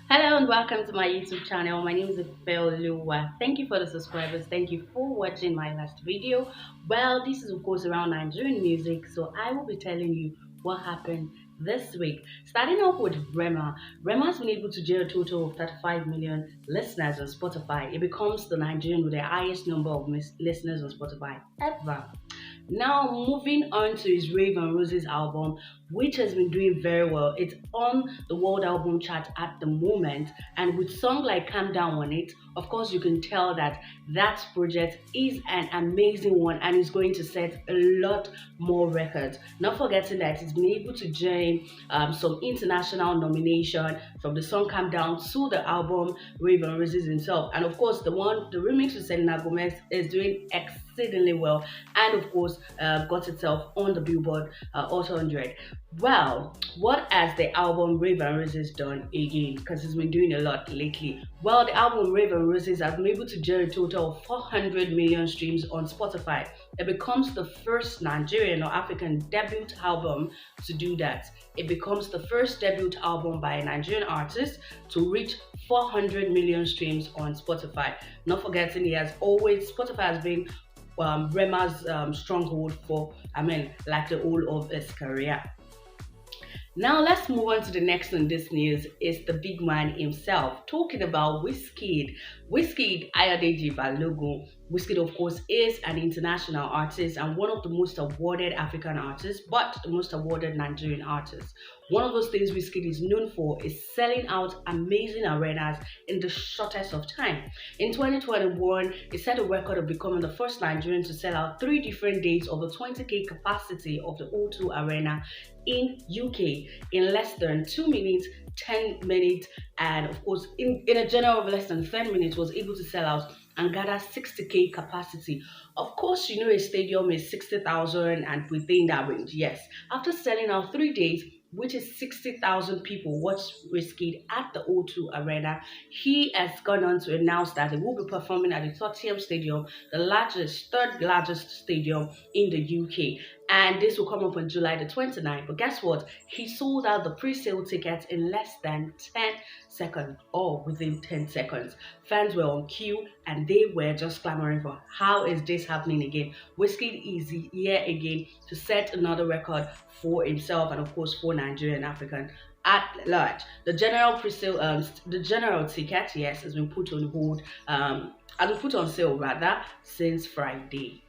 Hello and welcome to my YouTube channel. My name is pheelz. Thank you for the subscribers. Thank you for watching my last video. Well, this is of course around Nigerian music, so I will be telling you what happened this week. Starting off with Rema. Rema has been able to generate a total of 35 million listeners on Spotify. It becomes the Nigerian with the highest number of listeners on Spotify ever. Now, moving on to his Rave and Roses album, which has been doing very well. It's on the world album chart at the moment, and with song like Calm Down on it, of course, you can tell that that project is an amazing one and is going to set a lot more records. Not forgetting that it's been able to join some international nomination from the song Calm Down to the album Rave and Roses himself, and of course, the remix with Selena Gomez is doing exceedingly well, and of course got itself on the Billboard Hot 100. Well, what has the album Rave and Roses done again? Because it's been doing a lot lately. Well, the album Rave and Roses has been able to generate a total of 400 million streams on Spotify. It becomes the first Nigerian or African debut album to do that. It becomes the first debut album by a Nigerian artist to reach 400 million streams on Spotify. Not forgetting, Spotify has been Rema's stronghold for, like the whole of his career. Now let's move on to the next on this news is the big man himself, talking about Wizkid. Wizkid Ayodeji Balogun. Wizkid, of course, is an international artist and one of the most awarded African artists, but the most awarded Nigerian artist. One of those things Wizkid is known for is selling out amazing arenas in the shortest of time. In 2021, he set a record of becoming the first Nigerian to sell out 3 different days of the 20k capacity of the O2 Arena in UK in less than 2 minutes, 10 minutes, and of course in a general of less than 10 minutes was able to sell out and gather 60k capacity. Of course, you know a stadium is 60,000 and within that range. Yes, after selling out 3 days, which is 60,000 people watched Wizkid at the O2 Arena. He has gone on to announce that he will be performing at the Tottenham Stadium, the third largest stadium in the UK. And this will come up on July the 29th. But guess what? He sold out the pre-sale tickets in less than 10 seconds, or within 10 seconds. Fans were on queue and they were just clamoring for how is this happening again. Wizkid is here again to set another record for himself and of course for Nigerian African at large. The general ticket, yes, has been put on hold, has been put on sale rather since Friday.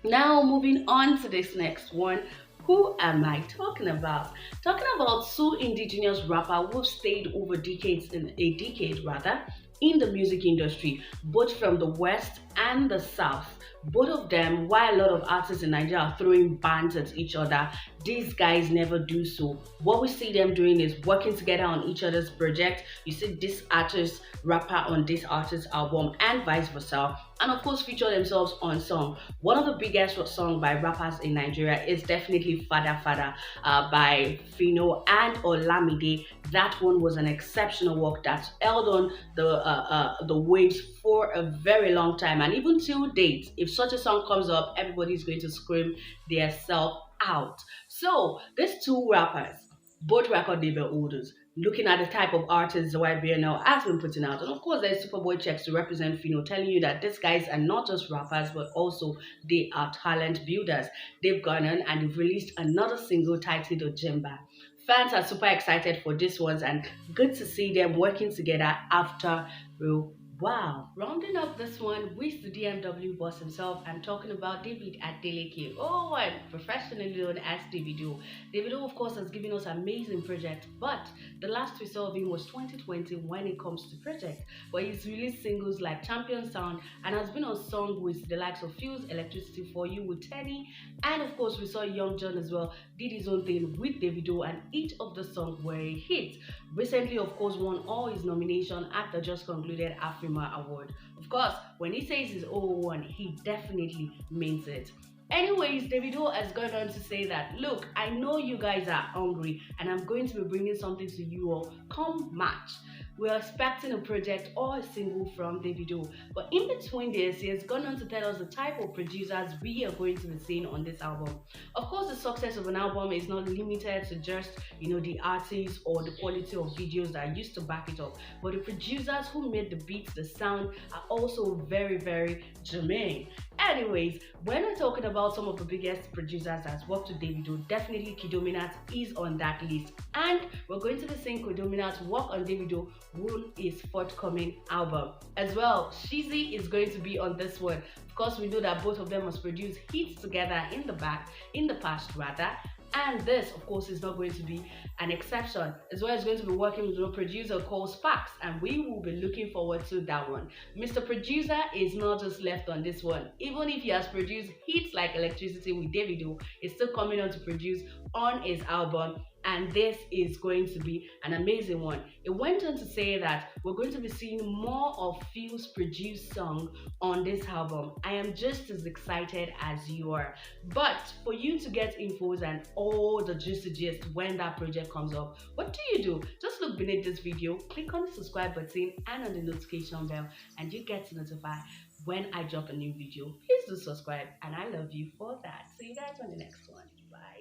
Now moving on to this next one. Who am I talking about? Talking about two indigenous rappers who stayed over decades in a decade rather in the music industry, both from the West and the South. Both of them, while a lot of artists in Nigeria are throwing bands at each other, these guys never do so. What we see them doing is working together on each other's project. You see this artist, rapper on this artist's album and vice versa. And of course feature themselves on song. One of the biggest songs by rappers in Nigeria is definitely Fada Fada by Fino and Olamide. That one was an exceptional work that held on the waves for a very long time, and even till date, if such a song comes up, everybody's going to scream their self out. So these two rappers, both record label holders, looking at the type of artists the YBNL has been putting out. And of course, there's Superboy checks to represent Fino, telling you that these guys are not just rappers, but also they are talent builders. They've gone on and they've released another single titled Ojemba. Fans are super excited for this ones and good to see them working together after real. Wow. Rounding up this one with the DMW boss himself, I'm talking about David Adeleke. Oh, and professionally known as Davido. Davido, of course, has given us amazing projects, but the last we saw of him was 2020 when it comes to projects. But he's released singles like Champion Sound and has been on song with the likes of pheelz, Electricity for You with Teddy, and of course we saw Young John as well did his own thing with Davido, and each of the songs were a hit. Recently, of course, won all his nomination at the just concluded Afrima Award. Of course, when he says his 001, he definitely means it. Anyways, Davido has gone on to say that, look, I know you guys are hungry and I'm going to be bringing something to you all come March. we're expecting a project or a single from Davido. But in between this, he has gone on to tell us the type of producers we are going to be seeing on this album. Of course, the success of an album is not limited to just, the artists or the quality of videos that used to back it up. But the producers who made the beats, the sound, are also very, very germane. Anyways, when we're talking about some of the biggest producers that's worked with Davido, definitely Kidominat is on that list. And we're going to be seeing Kidominat work on Davido on his forthcoming album. As well, Shizzy is going to be on this one. Of course, we know that both of them must produce hits together in the past rather. And this, of course, is not going to be an exception. As well as going to be working with a producer called Sparks, and we will be looking forward to that one. Mr. Producer is not just left on this one. Even if he has produced hits like Electricity with Davido, he's still coming on to produce on his album, and this is going to be an amazing one. It went on to say that we're going to be seeing more of pheelz produced song on this album. I am just as excited as you are. But for you to get infos and all the juicy gist when that project comes up, what do? Just look beneath this video, click on the subscribe button and on the notification bell, and you get notified when I drop a new video. Please do subscribe, and I love you for that. See you guys on the next one. Bye.